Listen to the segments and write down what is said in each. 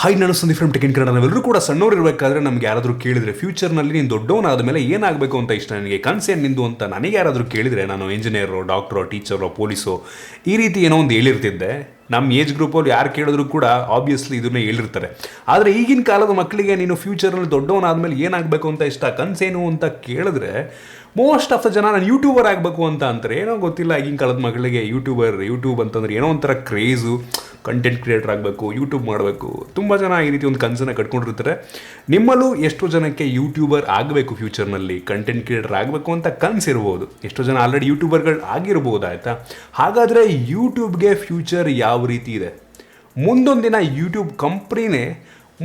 Hi, ನಾನು Sandeep from tech in Kannada. ನಾವೆಲ್ಲರೂ ಕೂಡ ಸಣ್ಣವ್ರು ಇರಬೇಕಾದ್ರೆ ನಮ್ಗೆ ಯಾರಾದರೂ ಕೇಳಿದರೆ ಫ್ಯೂಚರ್ನಲ್ಲಿ ನೀನು ದೊಡ್ಡವನಾದ ಮೇಲೆ ಏನಾಗಬೇಕು ಅಂತ ಇಷ್ಟ, ನನಗೆ ಕನಸೇನು ನಿಂದು ಅಂತ ನನಗೆ ಯಾರಾದರೂ ಕೇಳಿದರೆ ನಾನು ಇಂಜಿನಿಯರು, ಡಾಕ್ಟ್ರೋ, ಟೀಚರೋ, ಪೊಲೀಸೋ ಈ ರೀತಿ ಏನೋ ಒಂದು ಹೇಳಿರ್ತಿದ್ದೆ. ನಮ್ಮ ಏಜ್ ಗ್ರೂಪಲ್ಲಿ ಯಾರು ಕೇಳಿದ್ರು ಕೂಡ ಆಬ್ವಿಯಸ್ಲಿ ಇದನ್ನೇ ಹೇಳಿರ್ತಾರೆ. ಆದರೆ ಈಗಿನ ಕಾಲದ ಮಕ್ಕಳಿಗೆ ನೀನು ಫ್ಯೂಚರಲ್ಲಿ ದೊಡ್ಡವನಾದ್ಮೇಲೆ ಏನಾಗಬೇಕು ಅಂತ ಇಷ್ಟ, ಕನಸೇನು ಅಂತ ಕೇಳಿದ್ರೆ ಮೋಸ್ಟ್ ಆಫ್ ದ ಜನ ನಾನು ಯೂಟ್ಯೂಬರ್ ಆಗಬೇಕು ಅಂತ ಅಂತಾರೆ. ಏನೋ ಗೊತ್ತಿಲ್ಲ, ಈಗಿನ ಕಾಲದ ಮಕ್ಕಳಿಗೆ ಯೂಟ್ಯೂಬ್ ಅಂತಂದ್ರೆ ಏನೋ ಒಂಥರ ಕ್ರೇಜು, ಕಂಟೆಂಟ್ ಕ್ರಿಯೇಟರ್ ಆಗಬೇಕು, ಯೂಟ್ಯೂಬ್ ಮಾಡಬೇಕು. ತುಂಬ ಜನ ಈ ರೀತಿ ಒಂದು ಕನಸನ್ನು ಕಟ್ಕೊಂಡಿರ್ತಾರೆ. ನಿಮ್ಮಲ್ಲೂ ಎಷ್ಟೋ ಜನಕ್ಕೆ ಯೂಟ್ಯೂಬರ್ ಆಗಬೇಕು, ಫ್ಯೂಚರ್ನಲ್ಲಿ ಕಂಟೆಂಟ್ ಕ್ರಿಯೇಟರ್ ಆಗಬೇಕು ಅಂತ ಕನಸಿರ್ಬೋದು. ಎಷ್ಟೋ ಜನ ಆಲ್ರೆಡಿ ಯೂಟ್ಯೂಬರ್ಗಳು ಆಗಿರ್ಬೋದು. ಆಯಿತಾ, ಹಾಗಾದರೆ ಯೂಟ್ಯೂಬ್ಗೆ ಫ್ಯೂಚರ್ ಯಾವ ರೀತಿ ಇದೆ? ಮುಂದೊಂದು ದಿನ ಯೂಟ್ಯೂಬ್ ಕಂಪ್ನಿನೇ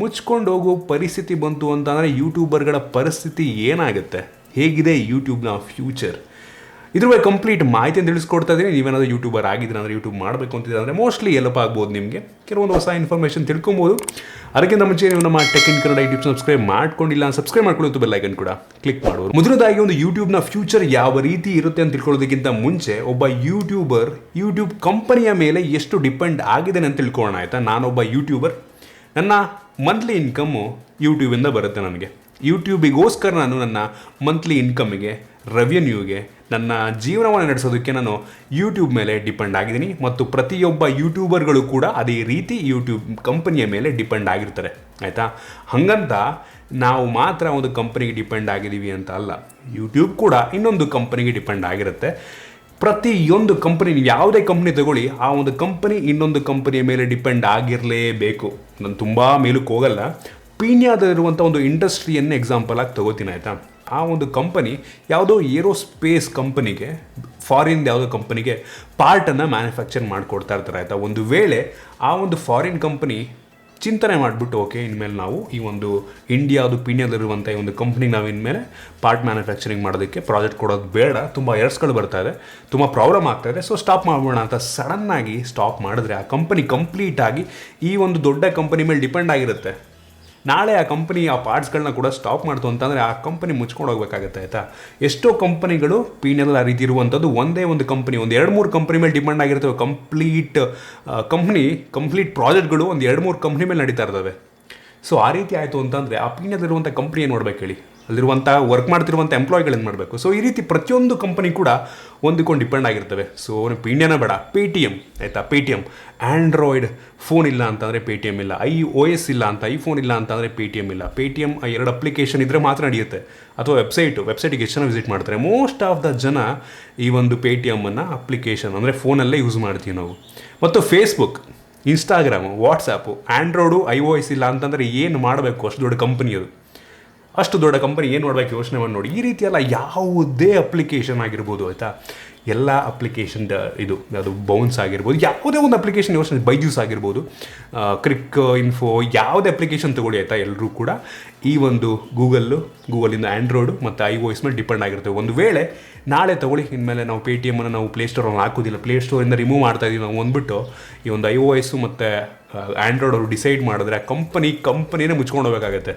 ಮುಚ್ಕೊಂಡು ಹೋಗೋ ಪರಿಸ್ಥಿತಿ ಬಂತು ಅಂತಂದರೆ ಯೂಟ್ಯೂಬರ್ಗಳ ಪರಿಸ್ಥಿತಿ ಏನಾಗುತ್ತೆ? ಹೇಗಿದೆ ಯೂಟ್ಯೂಬ್ನ ಫ್ಯೂಚರ್? ಇದ್ರ ಬಗ್ಗೆ ಕಂಪ್ಲೀಟ್ ಮಾಹಿತಿಯನ್ನು ತಿಳಿಸ್ಕೊಡ್ತಾ ಇದ್ದೀನಿ. ನೀವೇನಾದರೂ ಯೂಟ್ಯೂಬರ್ ಆಗಿದ್ರೆ ಅಂದರೆ ಯೂಟ್ಯೂಬ್ ಮಾಡಬೇಕು ಅಂತಿದ್ರೆ ಅಂದರೆ ಮೋಸ್ಟ್ಲಿ ಎಲ್ಪ್ ಆಗ್ಬೋದು, ನಿಮಗೆ ಕೆಲವೊಂದು ಹೊಸ ಇನ್ಫಾರ್ಮೇಷನ್ ತಿಳ್ಕೊಬೋದು. ಅದಕ್ಕಿಂತ ಮುಂಚೆ ನೀವು ನಮ್ಮ tech in Kannada YouTube subscribe ಮಾಡ್ಕೊಂಡಿಲ್ಲ, ಸಬ್ಸ್ಕ್ರೈಬ್ ಮಾಡ್ಕೊಳ್ಳೋದು ಬೆಲ್ ಐಕನ್ ಕೂಡ ಕ್ಲಿಕ್ ಮಾಡೋದು. ಮೊದಲದಾಗಿ ಒಂದು ಯೂಟ್ಯೂಬ್ನ ಫ್ಯೂಚರ್ ಯಾವ ರೀತಿ ಇರುತ್ತೆ ಅಂತ ತಿಳ್ಕೊಳ್ಳೋದಕ್ಕಿಂತ ಮುಂಚೆ ಒಬ್ಬ ಯೂಟ್ಯೂಬರ್ ಯೂಟ್ಯೂಬ್ ಕಂಪನಿಯ ಮೇಲೆ ಎಷ್ಟು ಡಿಪೆಂಡ್ ಆಗಿದೆ ಅಂತ ತಿಳ್ಕೊಳ್ಳೋಣ. ಆಯಿತಾ, ನಾನೊಬ್ಬ ಯೂಟ್ಯೂಬರ್, ನನ್ನ ಮಂತ್ಲಿ ಇನ್ಕಮ್ಮು ಯೂಟ್ಯೂಬಿಂದ ಬರುತ್ತೆ. ನನಗೆ ಯೂಟ್ಯೂಬಿಗೋಸ್ಕರ ನಾನು ನನ್ನ ಮಂತ್ಲಿ ಇನ್ಕಮಿಗೆ, ರೆವೆನ್ಯೂಗೆ, ನನ್ನ ಜೀವನವನ್ನು ನಡೆಸೋದಕ್ಕೆ ನಾನು ಯೂಟ್ಯೂಬ್ ಮೇಲೆ ಡಿಪೆಂಡ್ ಆಗಿದ್ದೀನಿ. ಮತ್ತು ಪ್ರತಿಯೊಬ್ಬ ಯೂಟ್ಯೂಬರ್ಗಳು ಕೂಡ ಅದೇ ರೀತಿ ಯೂಟ್ಯೂಬ್ ಕಂಪನಿಯ ಮೇಲೆ ಡಿಪೆಂಡ್ ಆಗಿರ್ತಾರೆ. ಆಯಿತಾ, ಹಾಗಂತ ನಾವು ಮಾತ್ರ ಒಂದು ಕಂಪನಿಗೆ ಡಿಪೆಂಡ್ ಆಗಿದ್ದೀವಿ ಅಂತ ಅಲ್ಲ. ಯೂಟ್ಯೂಬ್ ಕೂಡ ಇನ್ನೊಂದು ಕಂಪನಿಗೆ ಡಿಪೆಂಡ್ ಆಗಿರುತ್ತೆ. ಪ್ರತಿಯೊಂದು ಕಂಪನಿ, ನೀವು ಯಾವುದೇ ಕಂಪ್ನಿ ತಗೊಳ್ಳಿ, ಆ ಒಂದು ಕಂಪನಿ ಇನ್ನೊಂದು ಕಂಪನಿಯ ಮೇಲೆ ಡಿಪೆಂಡ್ ಆಗಿರಲೇಬೇಕು. ನಾನು ತುಂಬ ಮೇಲಕ್ಕೆ ಹೋಗಲ್ಲ, ಪೀಣ್ಯದಲ್ಲಿರುವಂಥ ಒಂದು ಇಂಡಸ್ಟ್ರಿಯನ್ನೇ ಎಕ್ಸಾಂಪಲ್ ಆಗಿ ತಗೋತೀನಿ. ಆಯಿತಾ, ಆ ಒಂದು ಕಂಪನಿ ಯಾವುದೋ ಏರೋಸ್ಪೇಸ್ ಕಂಪನಿಗೆ, ಫಾರಿನ್ದು ಯಾವುದೋ ಕಂಪನಿಗೆ ಪಾರ್ಟನ್ನು ಮ್ಯಾನುಫ್ಯಾಕ್ಚರ್ ಮಾಡಿಕೊಡ್ತಾ ಇರ್ತಾರೆ. ಆಯಿತಾ, ಒಂದು ವೇಳೆ ಆ ಒಂದು ಫಾರಿನ್ ಕಂಪನಿ ಚಿಂತನೆ ಮಾಡಿಬಿಟ್ಟು, ಓಕೆ, ಇನ್ಮೇಲೆ ನಾವು ಈ ಒಂದು ಇಂಡಿಯಾದು ಪೀಣ್ಯದಲ್ಲಿರುವಂಥ ಈ ಒಂದು ಕಂಪ್ನಿಗೆ ನಾವು ಇನ್ಮೇಲೆ ಪಾರ್ಟ್ ಮ್ಯಾನುಫ್ಯಾಕ್ಚರಿಂಗ್ ಮಾಡೋದಕ್ಕೆ ಪ್ರಾಜೆಕ್ಟ್ ಕೊಡೋದು ಬೇಡ, ತುಂಬ ಎರರ್ಸ್ಗಳು ಬರ್ತಾ ಇದೆ, ತುಂಬ ಪ್ರಾಬ್ಲಮ್ ಆಗ್ತಾಯಿದೆ, ಸೊ ಸ್ಟಾಪ್ ಮಾಡೋಣ ಅಂತ ಸಡನ್ನಾಗಿ ಸ್ಟಾಪ್ ಮಾಡಿದ್ರೆ ಆ ಕಂಪನಿ ಕಂಪ್ಲೀಟಾಗಿ ಈ ಒಂದು ದೊಡ್ಡ ಕಂಪನಿ ಮೇಲೆ ಡಿಪೆಂಡ್ ಆಗಿರುತ್ತೆ. ನಾಳೆ ಆ ಕಂಪನಿ ಆ ಪಾರ್ಟ್ಸ್ಗಳನ್ನ ಕೂಡ ಸ್ಟಾಪ್ ಮಾಡ್ತು ಅಂತಂದರೆ ಆ ಕಂಪನಿ ಮುಚ್ಕೊಂಡು ಹೋಗ್ಬೇಕಾಗತ್ತೆ. ಆಯಿತಾ, ಎಷ್ಟೋ ಕಂಪನಿಗಳು ಪೀಣ್ಯದಲ್ಲಿ ಆ ರೀತಿ ಇರುವಂಥದ್ದು ಒಂದೇ ಒಂದು ಕಂಪನಿ, ಒಂದು 2-3 ಕಂಪ್ನಿ ಮೇಲೆ ಡಿಪೆಂಡ್ ಆಗಿರ್ತವೆ. ಕಂಪ್ಲೀಟ್ ಪ್ರಾಜೆಕ್ಟ್ಗಳು ಒಂದು 2-3 ಕಂಪ್ನಿ ಮೇಲೆ ನಡೀತಾ ಇರ್ತವೆ. ಸೊ ಆ ರೀತಿ ಆಯಿತು ಅಂತಂದರೆ ಆ ಪೀಣ್ಯದಲ್ಲಿರುವಂಥ ಕಂಪ್ನಿ ಏನು ಮಾಡ್ಬೇಕು ಹೇಳಿ? ಅಲ್ಲಿರುವಂಥ ವರ್ಕ್ ಮಾಡ್ತಿರುವಂಥ ಎಂಪ್ಲಾಯ್ಗಳು ಏನು ಮಾಡಬೇಕು? ಸೊ ಈ ರೀತಿ ಪ್ರತಿಯೊಂದು ಕಂಪನಿ ಕೂಡ ಒಂದಕ್ಕೊಂದು ಡಿಪೆಂಡ್ ಆಗಿರ್ತವೆ. ಸೊ ಪೀಣ್ಯನ ಬೇಡ, ಪೇಟಿಎಮ್. ಆಯಿತಾ, ಪೇಟಿಎಮ್ ಆ್ಯಂಡ್ರಾಯ್ಡ್ ಫೋನ್ ಇಲ್ಲ ಅಂತಂದರೆ ಪೇಟಿಎಮ್ ಇಲ್ಲ, iOS ಇಲ್ಲ ಅಂತ ಐಫೋನ್ ಇಲ್ಲ ಅಂತಂದರೆ ಪೇಟಿಎಮ್ ಇಲ್ಲ. ಪೇಟಿಎಮ್ 2 ಅಪ್ಲಿಕೇಶನ್ ಇದ್ದರೆ ಮಾತ್ರ ನಡೆಯುತ್ತೆ. ಅಥವಾ ವೆಬ್ಸೈಟಿಗೆ ಎಷ್ಟು ಜನ ವಿಸಿಟ್ ಮಾಡ್ತಾರೆ? ಮೋಸ್ಟ್ ಆಫ್ ದ ಜನ ಈ ಒಂದು ಪೇಟಿಎಮ್ಮನ್ನು ಅಪ್ಲಿಕೇಶನ್ ಅಂದರೆ ಫೋನಲ್ಲೇ ಯೂಸ್ ಮಾಡ್ತೀವಿ ನಾವು. ಮತ್ತು Facebook, Instagram, WhatsApp, Android, iOS ಇಲ್ಲ ಅಂತಂದರೆ ಏನು ಮಾಡಬೇಕು? ಅಷ್ಟು ದೊಡ್ಡ ಕಂಪನಿ ಅದು. ಅಷ್ಟು ದೊಡ್ಡ ಕಂಪನಿ ಏನು ಮಾಡಬೇಕು ಯೋಚನೆ ಮಾಡಿ ನೋಡಿ. ಈ ರೀತಿ ಎಲ್ಲ ಯಾವುದೇ ಅಪ್ಲಿಕೇಶನ್ ಆಗಿರ್ಬೋದು. ಆಯಿತಾ, ಎಲ್ಲ ಅಪ್ಲಿಕೇಶನ್ ಅದು ಬೌನ್ಸ್ ಆಗಿರ್ಬೋದು, ಯಾವುದೇ ಒಂದು ಅಪ್ಲಿಕೇಶನ್ ಯೋಚನೆ, ಬೈಜೂಸ್ ಆಗಿರ್ಬೋದು, ಕ್ರಿಕ್ ಇನ್ಫೋ, ಯಾವುದೇ ಅಪ್ಲಿಕೇಶನ್ ತೊಗೊಳ್ಳಿ. ಆಯಿತಾ, ಎಲ್ಲರೂ ಕೂಡ ಈ ಒಂದು ಗೂಗಲಿಂದ ಆ್ಯಂಡ್ರಾಯ್ಡು ಮತ್ತು iOS ಮೇಲೆ ಡಿಪೆಂಡ್ ಆಗಿರ್ತೇವೆ. ಒಂದು ವೇಳೆ ನಾಳೆ ತೊಗೊಳ್ಳಿ, ಇನ್ಮೇಲೆ ನಾವು ಪೇಟಿಎಮ್ಮನ್ನು ನಾವು ಪ್ಲೇಸ್ಟೋರಲ್ಲಿ ಹಾಕೋದಿಲ್ಲ, ಪ್ಲೇಸ್ಟೋರಿಂದ ರಿಮೂವ್ ಮಾಡ್ತಾಯಿದ್ದೀವಿ ನಾವು ಅಂದ್ಬಿಟ್ಟು, ಈ ಒಂದು iOS ಮತ್ತು ಆ್ಯಂಡ್ರಾಯ್ಡ್ ಅವರು ಡಿಸೈಡ್ ಮಾಡಿದ್ರೆ ಆ ಕಂಪನಿನೇ ಮುಚ್ಕೊಂಡು ಹೋಗಬೇಕಾಗತ್ತೆ.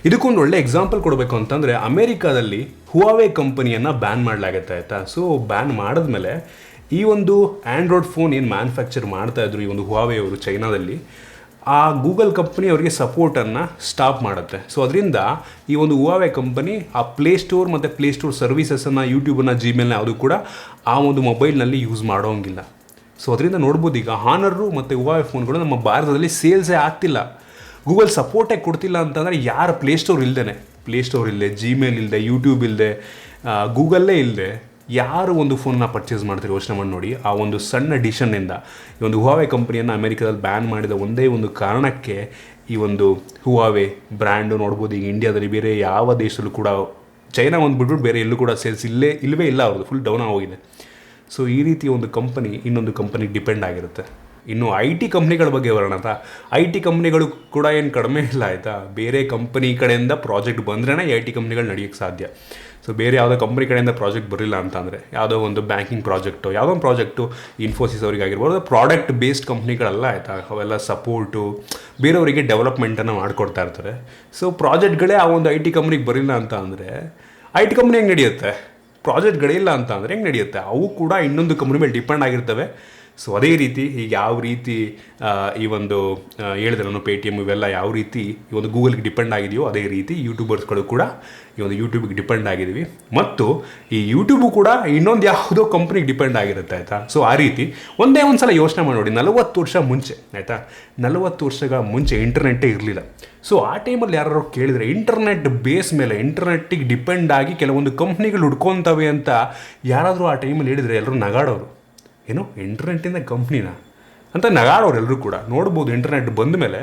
ಇದಕ್ಕೊಂದು ಒಳ್ಳೆ ಎಕ್ಸಾಂಪಲ್ ಕೊಡಬೇಕು ಅಂತಂದರೆ, ಅಮೇರಿಕಾದಲ್ಲಿ ಹುವಾವೆ ಕಂಪನಿಯನ್ನು ಬ್ಯಾನ್ ಮಾಡಲಾಗುತ್ತೆ. ಆಯಿತಾ, ಸೊ ಬ್ಯಾನ್ ಮಾಡಿದ್ಮೇಲೆ ಈ ಒಂದು ಆ್ಯಂಡ್ರಾಯ್ಡ್ ಫೋನ್ ಏನು ಮ್ಯಾನುಫ್ಯಾಕ್ಚರ್ ಮಾಡ್ತಾಯಿದ್ರು ಈ ಒಂದು ಹುವಾವೆ ಅವರು ಚೈನಾದಲ್ಲಿ, ಆ ಗೂಗಲ್ ಕಂಪನಿ ಅವರಿಗೆ ಸಪೋರ್ಟನ್ನು ಸ್ಟಾಪ್ ಮಾಡುತ್ತೆ. ಸೊ ಅದರಿಂದ ಈ ಒಂದು ಹುವಾವೆ ಕಂಪನಿ ಆ ಪ್ಲೇಸ್ಟೋರ್ ಮತ್ತು ಪ್ಲೇಸ್ಟೋರ್ ಸರ್ವೀಸಸನ್ನು, ಯೂಟ್ಯೂಬನ್ನು, ಜಿಮೇಲ್ನ ಯಾವುದು ಕೂಡ ಆ ಒಂದು ಮೊಬೈಲ್ನಲ್ಲಿ ಯೂಸ್ ಮಾಡೋಂಗಿಲ್ಲ. ಸೊ ಅದರಿಂದ ನೋಡ್ಬೋದು, ಈಗ ಹಾನರು ಮತ್ತು ಹುವಾವೆ ಫೋನ್ಗಳು ನಮ್ಮ ಭಾರತದಲ್ಲಿ ಸೇಲ್ಸೇ ಆಗ್ತಿಲ್ಲ. ಗೂಗಲ್ ಸಪೋರ್ಟೇ ಕೊಡ್ತಿಲ್ಲ ಅಂತಂದರೆ ಯಾರು ಪ್ಲೇಸ್ಟೋರ್ ಇಲ್ಲದೆ, ಜಿಮೇಲ್ ಇಲ್ಲದೆ, ಯೂಟ್ಯೂಬ್ ಇಲ್ಲದೆ, ಗೂಗಲ್ಲೇ ಇಲ್ಲದೆ ಯಾರು ಒಂದು ಫೋನ್ನ ಪರ್ಚೇಸ್ ಮಾಡ್ತಾರೆ ಯೋಚನೆ ಮಾಡಿ ನೋಡಿ. ಆ ಒಂದು ಸಣ್ಣ ಡಿಸಿಷನ್ನಿಂದ ಈ ಒಂದು ಹುವಾವೆ ಕಂಪನಿಯನ್ನು ಅಮೆರಿಕಾದಲ್ಲಿ ಬ್ಯಾನ್ ಮಾಡಿದ ಒಂದೇ ಒಂದು ಕಾರಣಕ್ಕೆ ಈ ಒಂದು ಹುವಾವೆ ಬ್ರ್ಯಾಂಡು ನೋಡ್ಬೋದು ಈಗ ಇಂಡಿಯಾದಲ್ಲಿ ಬೇರೆ ಯಾವ ದೇಶದಲ್ಲೂ ಕೂಡ, ಚೈನಾ ಒಂದು ಬಿಟ್ಬಿಟ್ಟು ಬೇರೆ ಎಲ್ಲೂ ಕೂಡ ಸೇಲ್ಸ್ ಇಲ್ಲವೇ ಇಲ್ಲ, ಅವ್ರದ್ದು ಫುಲ್ ಡೌನ್ ಆಗೋಗಿದೆ. ಸೊ ಈ ರೀತಿ ಒಂದು ಕಂಪನಿ ಇನ್ನೊಂದು ಕಂಪನಿಗೆ ಡಿಪೆಂಡ್ ಆಗಿರುತ್ತೆ. ಇನ್ನು IT ಕಂಪ್ನಿಗಳ ಬಗ್ಗೆ ಬರೋಣ. IT ಕಂಪ್ನಿಗಳು ಕೂಡ ಏನು ಕಡಿಮೆ ಇಲ್ಲ. ಆಯಿತಾ, ಬೇರೆ ಕಂಪನಿ ಕಡೆಯಿಂದ ಪ್ರಾಜೆಕ್ಟ್ ಬಂದ್ರೇ IT ಕಂಪ್ನಿಗಳು ನಡೆಯೋಕ್ಕೆ ಸಾಧ್ಯ. ಸೊ ಬೇರೆ ಯಾವುದೋ ಕಂಪ್ನಿ ಕಡೆಯಿಂದ ಪ್ರಾಜೆಕ್ಟ್ ಬರಲಿಲ್ಲ ಅಂತಂದರೆ, ಯಾವುದೋ ಒಂದು ಬ್ಯಾಂಕಿಂಗ್ ಪ್ರಾಜೆಕ್ಟು, ಯಾವುದೋ ಒಂದು ಪ್ರಾಜೆಕ್ಟು ಇನ್ಫೋಸಿಸ್ ಅವರಿಗೆ ಆಗಿರ್ಬೋದು, ಪ್ರಾಡಕ್ಟ್ ಬೇಸ್ಡ್ ಕಂಪ್ನಿಗಳಲ್ಲ. ಆಯಿತಾ, ಅವೆಲ್ಲ ಸಪೋರ್ಟು ಬೇರೆಯವರಿಗೆ ಡೆವಲಪ್ಮೆಂಟನ್ನು ಮಾಡಿಕೊಡ್ತಾ ಇರ್ತಾರೆ. ಸೊ ಪ್ರಾಜೆಕ್ಟ್ಗಳೇ ಆ ಒಂದು IT ಕಂಪ್ನಿಗೆ ಬರಲಿಲ್ಲ ಅಂತ ಅಂದರೆ IT ಕಂಪ್ನಿ ಹೆಂಗೆ ನಡೆಯುತ್ತೆ? ಪ್ರಾಜೆಕ್ಟ್ಗಳಿಲ್ಲ ಅಂತ ಅಂದರೆ ಹೆಂಗೆ ನಡೆಯುತ್ತೆ? ಅವು ಕೂಡ ಇನ್ನೊಂದು ಕಂಪ್ನಿ ಮೇಲೆ ಡಿಪೆಂಡ್ ಆಗಿರ್ತವೆ. ಸೊ ಅದೇ ರೀತಿ ಈಗ ಯಾವ ರೀತಿ ಈ ಒಂದು ಹೇಳಿದ್ರೆ ನಾನು ಪೇಟಿಎಮ್ ಇವೆಲ್ಲ ಯಾವ ರೀತಿ ಈ ಒಂದು ಗೂಗಲ್ಗೆ ಡಿಪೆಂಡ್ ಆಗಿದೆಯೋ ಅದೇ ರೀತಿ ಯೂಟ್ಯೂಬರ್ಸ್ಗಳು ಕೂಡ ಈ ಒಂದು ಯೂಟ್ಯೂಬ್ಗೆ ಡಿಪೆಂಡ್ ಆಗಿದ್ದೀವಿ. ಮತ್ತು ಈ ಯೂಟ್ಯೂಬು ಕೂಡ ಇನ್ನೊಂದು ಯಾವುದೋ ಕಂಪ್ನಿಗೆ ಡಿಪೆಂಡ್ ಆಗಿರುತ್ತೆ ಆಯಿತಾ. ಸೊ ಆ ರೀತಿ ಒಂದೇ ಒಂದು ಸಲ ಯೋಚನೆ ಮಾಡಿ 40 ವರ್ಷ ಮುಂಚೆ ಆಯಿತಾ, 40 ವರ್ಷಗಳ ಮುಂಚೆ ಇಂಟರ್ನೆಟ್ಟೇ ಇರಲಿಲ್ಲ. ಸೊ ಆ ಟೈಮಲ್ಲಿ ಯಾರು ಕೇಳಿದರೆ ಇಂಟರ್ನೆಟ್ ಬೇಸ್ ಮೇಲೆ ಇಂಟರ್ನೆಟ್ಟಿಗೆ ಡಿಪೆಂಡ್ ಆಗಿ ಕೆಲವೊಂದು ಕಂಪ್ನಿಗಳು ಹುಡ್ಕೊತವೆ ಅಂತ ಯಾರಾದರೂ ಆ ಟೈಮಲ್ಲಿ ಹೇಳಿದರೆ ಎಲ್ಲರೂ ನಗಾಡೋರು. ಏನು ಇಂಟರ್ನೆಟ್ಟಿಂದ ಕಂಪ್ನಿನ ಅಂತ ನಗಾಡೋರು ಎಲ್ಲರೂ ಕೂಡ. ನೋಡ್ಬೋದು ಇಂಟರ್ನೆಟ್ ಬಂದ ಮೇಲೆ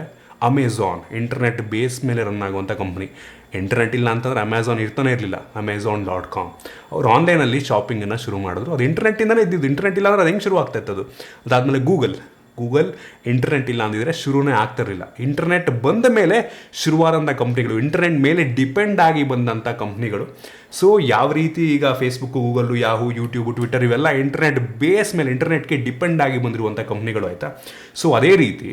ಅಮೆಝಾನ್ ಇಂಟರ್ನೆಟ್ ಬೇಸ್ ಮೇಲೆ ರನ್ ಆಗುವಂಥ ಕಂಪ್ನಿ. ಇಂಟರ್ನೆಟ್ ಇಲ್ಲ ಅಂತಂದರೆ ಅಮೆಝಾನ್ ಇರ್ತಾನೆ ಇರಲಿಲ್ಲ. Amazon.com ಅವ್ರು ಆನ್ಲೈನಲ್ಲಿ ಶಾಪಿಂಗನ್ನು ಶುರು ಮಾಡಿದ್ರು. ಅದು ಇಂಟರ್ನೆಟ್ಟಿಂದಲೇ ಇದ್ದಿದ್ದು. ಇಂಟರ್ನೆಟ್ ಇಲ್ಲ ಅಂದರೆ ಅದು ಹೆಂಗೆ ಶುರು ಆಗ್ತಾಯಿತ್ತು ಅದು. ಅದಾದಮೇಲೆ ಗೂಗಲ್ ಇಂಟರ್ನೆಟ್ ಇಲ್ಲ ಅಂದಿದ್ರೆ ಶುರುನೇ ಆಗ್ತಿರಲಿಲ್ಲ. ಇಂಟರ್ನೆಟ್ ಬಂದ ಮೇಲೆ ಶುರುವಾದಂಥ ಕಂಪ್ನಿಗಳು, ಇಂಟರ್ನೆಟ್ ಮೇಲೆ ಡಿಪೆಂಡ್ ಆಗಿ ಬಂದಂಥ ಕಂಪ್ನಿಗಳು. ಸೊ ಯಾವ ರೀತಿ ಈಗ Facebook, Google, Yahoo, YouTube, Twitter ಇವೆಲ್ಲ ಇಂಟರ್ನೆಟ್ ಬೇಸ್ ಮೇಲೆ ಇಂಟರ್ನೆಟ್ಗೆ ಡಿಪೆಂಡ್ ಆಗಿ ಬಂದಿರುವಂಥ ಕಂಪ್ನಿಗಳು ಆಯಿತಾ. ಸೊ ಅದೇ ರೀತಿ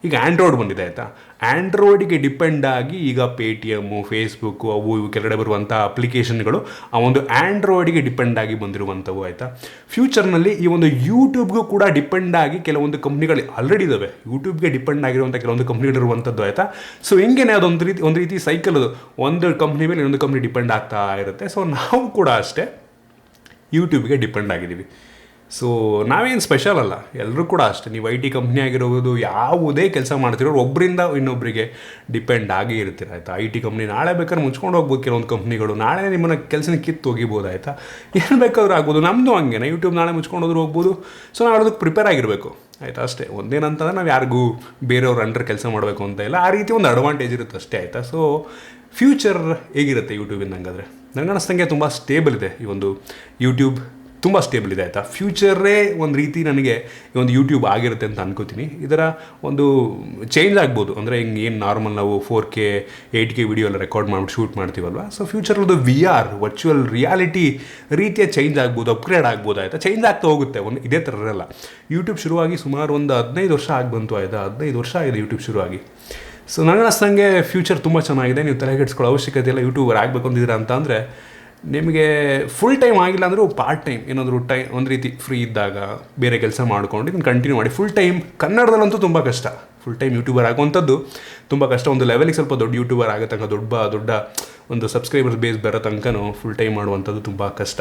ಈಗ ಆ್ಯಂಡ್ರಾಯ್ಡ್ ಬಂದಿದೆ ಆಯಿತಾ. ಆ್ಯಂಡ್ರಾಯ್ಡಿಗೆ ಡಿಪೆಂಡ್ ಆಗಿ ಈಗ ಪೇಟಿಎಮ್ಮು, ಫೇಸ್ಬುಕ್ಕು, ಅವು ಇವು ಕೆಳಗಡೆ ಬರುವಂಥ ಅಪ್ಲಿಕೇಶನ್ಗಳು ಆ ಒಂದು ಆ್ಯಂಡ್ರಾಯ್ಡಿಗೆ ಡಿಪೆಂಡ್ ಆಗಿ ಬಂದಿರುವಂಥವು ಆಯಿತಾ. ಫ್ಯೂಚರ್ನಲ್ಲಿ ಈ ಒಂದು ಯೂಟ್ಯೂಬ್ಗೂ ಕೂಡ ಡಿಪೆಂಡ್ ಆಗಿ ಕೆಲವೊಂದು ಕಂಪ್ನಿಗಳು ಆಲ್ರೆಡಿ ಇದ್ದಾವೆ. ಯೂಟ್ಯೂಬ್ಗೆ ಡಿಪೆಂಡ್ ಆಗಿರುವಂಥ ಕೆಲವೊಂದು ಕಂಪ್ನಿಗಳಿರುವಂಥದ್ದು ಆಯಿತಾ. ಸೊ ಹಿಂಗೇನೆ ಒಂದು ರೀತಿ ಸೈಕಲ್, ಅದು ಒಂದು ಕಂಪ್ನಿ ಮೇಲೆ ಇನ್ನೊಂದು ಕಂಪ್ನಿ ಡಿಪೆಂಡ್ ಆಗ್ತಾ ಇರುತ್ತೆ. ಸೊ ನಾವು ಕೂಡ ಅಷ್ಟೇ ಯೂಟ್ಯೂಬ್ಗೆ ಡಿಪೆಂಡ್ ಆಗಿದ್ದೀವಿ. ಸೊ ನಾವೇನು ಸ್ಪೆಷಲ್ ಅಲ್ಲ, ಎಲ್ಲರೂ ಕೂಡ ಅಷ್ಟೇ. ನೀವು IT ಕಂಪ್ನಿ ಆಗಿರೋದು, ಯಾವುದೇ ಕೆಲಸ ಮಾಡ್ತಿರೋರು ಒಬ್ಬರಿಂದ ಇನ್ನೊಬ್ಬರಿಗೆ ಡಿಪೆಂಡ್ ಆಗಿ ಇರ್ತೀರ ಆಯಿತಾ. IT ಕಂಪ್ನಿ ನಾಳೆ ಬೇಕಾದ್ರೆ ಮುಚ್ಕೊಂಡು ಹೋಗ್ಬೋದು. ಕೆಲವೊಂದು ಕಂಪ್ನಿಗಳು ನಾಳೆ ನಿಮ್ಮನ್ನು ಕೆಲಸನ ಕಿತ್ತು ಹೋಗಿಬೋದು ಆಯಿತಾ. ಏನು ಬೇಕಾದ್ರೂ ಆಗ್ಬೋದು. ನಮ್ಮದು ಹಂಗೆ, ಯೂಟ್ಯೂಬ್ ನಾಳೆ ಮುಚ್ಕೊಂಡು ಹೋದ್ರೂ ಹೋಗ್ಬೋದು. ಸೊ ನಾವು ಅದಕ್ಕೆ ಪ್ರಿಪೇರ್ ಆಗಿರಬೇಕು ಆಯಿತಾ. ಅಷ್ಟೇ. ಒಂದೇನಂತಂದ್ರೆ ನಾವು ಯಾರಿಗೂ ಬೇರೆಯವ್ರ ಅಂಡರ್ ಕೆಲಸ ಮಾಡಬೇಕು ಅಂತ ಇಲ್ಲ. ಆ ರೀತಿ ಒಂದು ಅಡ್ವಾಂಟೇಜ್ ಇರುತ್ತೆ ಅಷ್ಟೇ ಆಯಿತಾ. ಸೊ ಫ್ಯೂಚರ್ ಹೇಗಿರುತ್ತೆ ಯೂಟ್ಯೂಬಿಂದ ಹಂಗಾದರೆ? ನನಗೆ ಅನ್ನಿಸ್ತಂಗೆ ತುಂಬ ಸ್ಟೇಬಲ್ ಇದೆ ಈ ಒಂದು ಯೂಟ್ಯೂಬ್, ತುಂಬ ಸ್ಟೇಬಲ್ ಇದೆ ಆಯಿತಾ. ಫ್ಯೂಚರೇ ಒಂದು ರೀತಿ ನನಗೆ ಈ ಒಂದು ಯೂಟ್ಯೂಬ್ ಆಗಿರುತ್ತೆ ಅಂತ ಅನ್ಕೋತೀನಿ. ಇದರ ಒಂದು ಚೇಂಜ್ ಆಗ್ಬೋದು. ಅಂದರೆ ಹಿಂಗೆ ಏನು ನಾರ್ಮಲ್ ನಾವು 4K 8K ವಿಡಿಯೋ ಎಲ್ಲ ರೆಕಾರ್ಡ್ ಮಾಡಿಬಿಟ್ಟು ಶೂಟ್ ಮಾಡ್ತೀವಲ್ವ. ಸೊ ಫ್ಯೂಚರ್ದು VR ವರ್ಚುವಲ್ ರಿಯಾಲಿಟಿ ರೀತಿಯ ಚೇಂಜ್ ಆಗ್ಬೋದು, ಅಪ್ಗ್ರೇಡ್ ಆಗ್ಬೋದು ಆಯಿತಾ. ಚೇಂಜ್ ಆಗ್ತಾ ಹೋಗುತ್ತೆ. ಇದೇ ಥರ ಇರಲ್ಲ. ಯೂಟ್ಯೂಬ್ ಶುರುವಾಗಿ ಸುಮಾರು ಒಂದು 15 ವರ್ಷ ಬಂತು ಆಯಿತಾ. 15 ವರ್ಷ ಆಗಿದೆ ಯೂಟ್ಯೂಬ್ ಶುರುವಾಗಿ. ಸೊ ನನಗೆ ಅನ್ನಿಸ್ತಂಗೆ ಫ್ಯೂಚರ್ ತುಂಬ ಚೆನ್ನಾಗಿದೆ. ನೀವು ತಲೆಗೆಡ್ಸ್ಕೊಳ್ಳೋ ಅವಶ್ಯಕತೆ ಇಲ್ಲ. ಯೂಟ್ಯೂಬರ್ ಆಗಬೇಕು ಅಂತಿದ್ದೀರಾ ಅಂತ ಅಂದರೆ ನಿಮಗೆ ಫುಲ್ ಟೈಮ್ ಆಗಿಲ್ಲ ಅಂದರೂ ಪಾರ್ಟ್ ಟೈಮ್ ಏನಾದರೂ ಒಂದು ರೀತಿ ಫ್ರೀ ಇದ್ದಾಗ ಬೇರೆ ಕೆಲಸ ಮಾಡ್ಕೊಂಡು ಇದನ್ನು ಕಂಟಿನ್ಯೂ ಮಾಡಿ. ಫುಲ್ ಟೈಮ್ ಕನ್ನಡದಲ್ಲಂತೂ ತುಂಬ ಕಷ್ಟ. ಫುಲ್ ಟೈಮ್ ಯೂಟ್ಯೂಬರ್ ಆಗುವಂಥದ್ದು ತುಂಬ ಕಷ್ಟ. ಒಂದು ಲೆವೆಲಿಗೆ ಸ್ವಲ್ಪ ದೊಡ್ಡ ಯೂಟ್ಯೂಬರ್ ಆಗೋ ತನಕ, ದೊಡ್ಡ ಒಂದು ಸಬ್ಸ್ಕ್ರೈಬರ್ಸ್ ಬೇಸ್ ಬರೋ ತನಕನೂ ಫುಲ್ ಟೈಮ್ ಮಾಡುವಂಥದ್ದು ತುಂಬ ಕಷ್ಟ.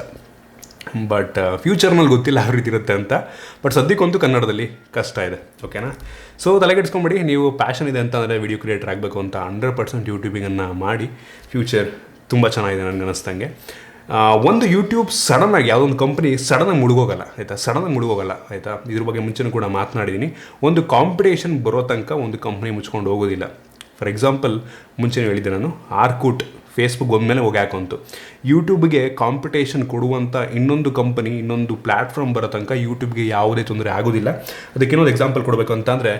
ಬಟ್ ಫ್ಯೂಚರ್ನಲ್ಲಿ ಗೊತ್ತಿಲ್ಲ ಯಾವ ರೀತಿ ಇರುತ್ತೆ ಅಂತ. ಬಟ್ ಸದ್ಯಕ್ಕಂತೂ ಕನ್ನಡದಲ್ಲಿ ಕಷ್ಟ ಇದೆ. ಓಕೆನಾ. ಸೊ ತಲೆಗೆಡ್ಸ್ಕೊಂಬಿಡಿ. ನೀವು ಪ್ಯಾಷನ್ ಇದೆ ಅಂತಂದರೆ ವಿಡಿಯೋ ಕ್ರಿಯೇಟರ್ ಆಗಬೇಕು ಅಂತ 100% ಯೂಟ್ಯೂಬಿಂಗನ್ನು ಮಾಡಿ. ಫ್ಯೂಚರ್ ತುಂಬ ಚೆನ್ನಾಗಿದೆ ನನಗೆ ಅನ್ನಿಸ್ತಂಗೆ. ಒಂದು ಯೂಟ್ಯೂಬ್ ಸಡನ್ನಾಗಿ ಯಾವುದೊಂದು ಕಂಪ್ನಿ ಸಡನ್ನಾಗಿ ಮುಳುಗೋಗಲ್ಲ ಆಯಿತಾ. ಆಯಿತಾ. ಇದ್ರ ಬಗ್ಗೆ ಮುಂಚೆನೂ ಕೂಡ ಮಾತನಾಡಿದ್ದೀನಿ. ಒಂದು ಕಾಂಪಿಟೇಷನ್ ಬರೋ ತನಕ ಒಂದು ಕಂಪ್ನಿ ಮುಚ್ಕೊಂಡು ಹೋಗೋದಿಲ್ಲ. ಫಾರ್ ಎಕ್ಸಾಂಪಲ್ ಮುಂಚೆನೇ ಹೇಳಿದ್ದೆ ನಾನು, ಆರ್ಕೂಟ್ ಫೇಸ್ಬುಕ್ ಬಂದಮೇಲೆ ಹೋಗಿ ಹಾಕಂತು. ಯೂಟ್ಯೂಬ್ಗೆ ಕಾಂಪಿಟೇಷನ್ ಕೊಡುವಂಥ ಇನ್ನೊಂದು ಕಂಪನಿ, ಇನ್ನೊಂದು ಪ್ಲ್ಯಾಟ್ಫಾರ್ಮ್ ಬರೋ ತನಕ ಯೂಟ್ಯೂಬ್ಗೆ ಯಾವುದೇ ತೊಂದರೆ ಆಗೋದಿಲ್ಲ. ಅದಕ್ಕೇನೊಂದು ಎಕ್ಸಾಂಪಲ್ ಕೊಡಬೇಕು ಅಂತಂದರೆ,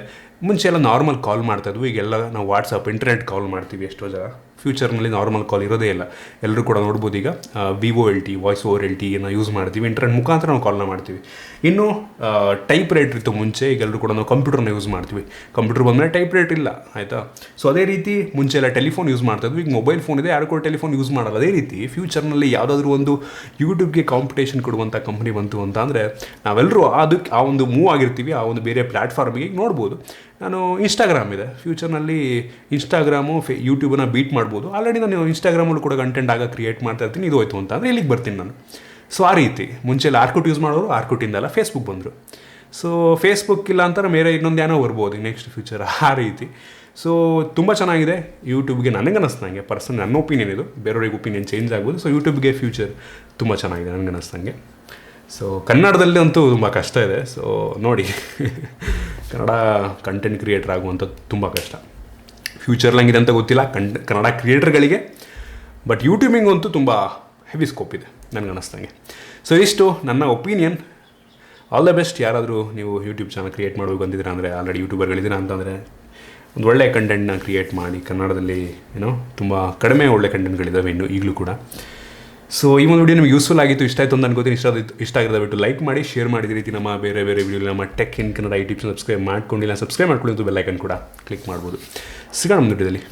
ಮುಂಚೆ ಎಲ್ಲ ನಾರ್ಮಲ್ ಕಾಲ್ ಮಾಡ್ತಾಯಿದ್ವು. ಈಗೆಲ್ಲ ನಾವು ವಾಟ್ಸಪ್, ಇಂಟರ್ನೆಟ್ ಕಾಲ್ ಮಾಡ್ತೀವಿ ಎಷ್ಟೋ ಜನ. ಫ್ಯೂಚರ್ನಲ್ಲಿ ನಾರ್ಮಲ್ ಕಾಲ್ ಇರೋದೇ ಇಲ್ಲ. ಎಲ್ಲರೂ ಕೂಡ ನೋಡ್ಬೋದು. ಈಗ VoLTE, voice over LTE use ಮಾಡ್ತೀವಿ. ಇಂಟರ್ನೆಟ್ ಮುಖಾಂತರ ನಾವು ಕಾಲ್ನ ಮಾಡ್ತೀವಿ. ಇನ್ನು ಟೈಪ್ ರೈಟರ್ ಇತ್ತು ಮುಂಚೆ. ಈಗ ಎಲ್ಲರೂ ಕೂಡ ನಾವು ಕಂಪ್ಯೂಟರ್ನ ಯೂಸ್ ಮಾಡ್ತೀವಿ. ಕಂಪ್ಯೂಟರ್ ಬಂದಮೇಲೆ ಟೈಪ್ ರೈಟರ್ ಇಲ್ಲ ಆಯಿತಾ. ಸೊ ಅದೇ ರೀತಿ ಮುಂಚೆ ಎಲ್ಲ ಟೆಲಿಫೋನ್ ಯೂಸ್ ಮಾಡ್ತಾಯಿದ್ವಿ. ಈಗ ಮೊಬೈಲ್ ಫೋನ್ ಇದೆ, ಯಾರು ಕೂಡ ಟೆಲಿಫೋನ್ ಯೂಸ್ ಮಾಡಲ್ಲ. ಅದೇ ರೀತಿ ಫ್ಯೂಚರ್ನಲ್ಲಿ ಯಾವುದಾದ್ರೂ ಒಂದು ಯೂಟ್ಯೂಬ್ಗೆ ಕಾಂಪಿಟೇಷನ್ ಕೊಡುವಂಥ ಕಂಪ್ನಿ ಬಂತು ಅಂತ ಅಂದರೆ ನಾವೆಲ್ಲರೂ ಅದಕ್ಕೆ ಆ ಒಂದು ಮೂವ್ ಆಗಿರ್ತೀವಿ, ಆ ಒಂದು ಬೇರೆ ಪ್ಲ್ಯಾಟ್ಫಾರ್ಮಿಗೆ. ನೋಡ್ಬೋದು, ನಾನು ಇನ್ಸ್ಟಾಗ್ರಾಮ್ ಇದೆ. ಫ್ಯೂಚರ್ನಲ್ಲಿ ಇನ್ಸ್ಟಾಗ್ರಾಮು ಯೂಟ್ಯೂಬನ್ನು ಬೀಟ್ ಮಾಡ್ಬೋದು. ಆಲ್ರೆಡಿ ನಾನು ಇನ್ಸ್ಟಾಗ್ರಾಮಲ್ಲೂ ಕೂಡ ಕಂಟೆಂಟ್ ಆಗ ಕ್ರಿಯೇಟ್ ಮಾಡ್ತಾ ಇರ್ತೀನಿ. ಇದು ಹೋಯ್ತು ಅಂತ ಅಂದರೆ ಇಲ್ಲಿಗೆ ಬರ್ತೀನಿ ನಾನು. ಸೊ ಆ ರೀತಿ ಮುಂಚೆಲ್ಲ ಆರ್ಕುಟ್ ಯೂಸ್ ಮಾಡೋರು, ಆರ್ಕುಟಿಂದಲ್ಲ ಫೇಸ್ಬುಕ್ ಬಂದರು. ಸೊ ಫೇಸ್ಬುಕ್ ಇಲ್ಲ ಅಂತಾರೆ ಬೇರೆ ಇನ್ನೊಂದು ಏನೋ ಬರ್ಬೋದು ನೆಕ್ಸ್ಟ್ ಫ್ಯೂಚರ್. ಆ ರೀತಿ. ಸೊ ತುಂಬ ಚೆನ್ನಾಗಿದೆ ಯೂಟ್ಯೂಬ್ಗೆ. ನನಗೆ ಅನ್ನಿಸ್ದಂಗೆ ಪರ್ಸನಲ್ ನನ್ನ ಒಪಿನಿಯನ್ ಇದು. ಬೇರೆಯವ್ರಿಗೆ ಒಪಿನಿಯನ್ ಚೇಂಜ್ ಆಗ್ಬೋದು. ಸೊ ಯೂಟ್ಯೂಬ್ಗೆ ಫ್ಯೂಚರ್ ತುಂಬ ಚೆನ್ನಾಗಿದೆ ನನಗೆ ಅನ್ನಿಸ್ದಂಗೆ. ಸೊ ಕನ್ನಡದಲ್ಲಿ ಅಂತೂ ತುಂಬ ಕಷ್ಟ ಇದೆ. ಸೊ ನೋಡಿ, ಕನ್ನಡ ಕಂಟೆಂಟ್ ಕ್ರಿಯೇಟರ್ ಆಗುವಂಥದ್ದು ತುಂಬ ಕಷ್ಟ. ಫ್ಯೂಚರ್ ಹಂಗಿದೆ ಅಂತ ಗೊತ್ತಿಲ್ಲ ಕನ್ನಡ ಕ್ರಿಯೇಟರ್ಗಳಿಗೆ. ಬಟ್ ಯೂಟ್ಯೂಬಿಂಗ್ ಅಂತೂ ತುಂಬ ಹೆವಿ ಸ್ಕೋಪ್ ಇದೆ ನನಗೆ ಅನ್ನಿಸ್ದಂಗೆ. ಸೊ ಇಷ್ಟು ನನ್ನ ಒಪಿನಿಯನ್. All the best. ಯಾರಾದರೂ ನೀವು ಯೂಟ್ಯೂಬ್ ಚಾನಲ್ ಕ್ರಿಯೇಟ್ ಮಾಡಬೇಕು ಅಂತಿದ್ದೀರಾ ಅಂದರೆ, ಆಲ್ರೆಡಿ ಯೂಟ್ಯೂಬರ್ಗಳಿದ್ದೀರಾ ಅಂತಂದರೆ ಒಂದು ಒಳ್ಳೆಯ ಕಂಟೆಂಟ್ನ ಕ್ರಿಯೇಟ್ ಮಾಡಿ. ಕನ್ನಡದಲ್ಲಿ ತುಂಬ ಕಡಿಮೆ ಒಳ್ಳೆ ಕಂಟೆಂಟ್ಗಳಿದ್ದಾವೆ ಇನ್ನೂ ಈಗಲೂ ಕೂಡ. ಸೊ ಈ ಒಂದು ವಿಡಿಯೋ ನಿಮಗೆ ಯೂಸ್ಫುಲ್ ಆಗಿತ್ತು, ಇಷ್ಟ ಆಯಿತು ಅಂತ ಅನ್ಕೋತೀನಿ. ಇಷ್ಟ ಆಗಿರೋದು ಬಿಟ್ಟು ಲೈಕ್ ಮಾಡಿ, ಶೇರ್ ಮಾಡಿದ ರೀತಿ ನಮ್ಮ ಬೇರೆ ವಿಡಿಯೋ ನಮ್ಮ tech in Kannada YouTube subscribe ಮಾಡ್ಕೊಂಡಿಲ್ಲ, ಸಬ್ಸ್ಕ್ರೈಬ್ ಮಾಡ್ಕೊಳ್ಳಿ. ಬೆಲ್ ಐಕನ್ ಕೂಡ ಕ್ಲಿಕ್ ಮಾಡ್ಬೋದು. ಸಿಗೋಣ ಮುಂದೆ ವಿಡಿಯೋದಲ್ಲಿ.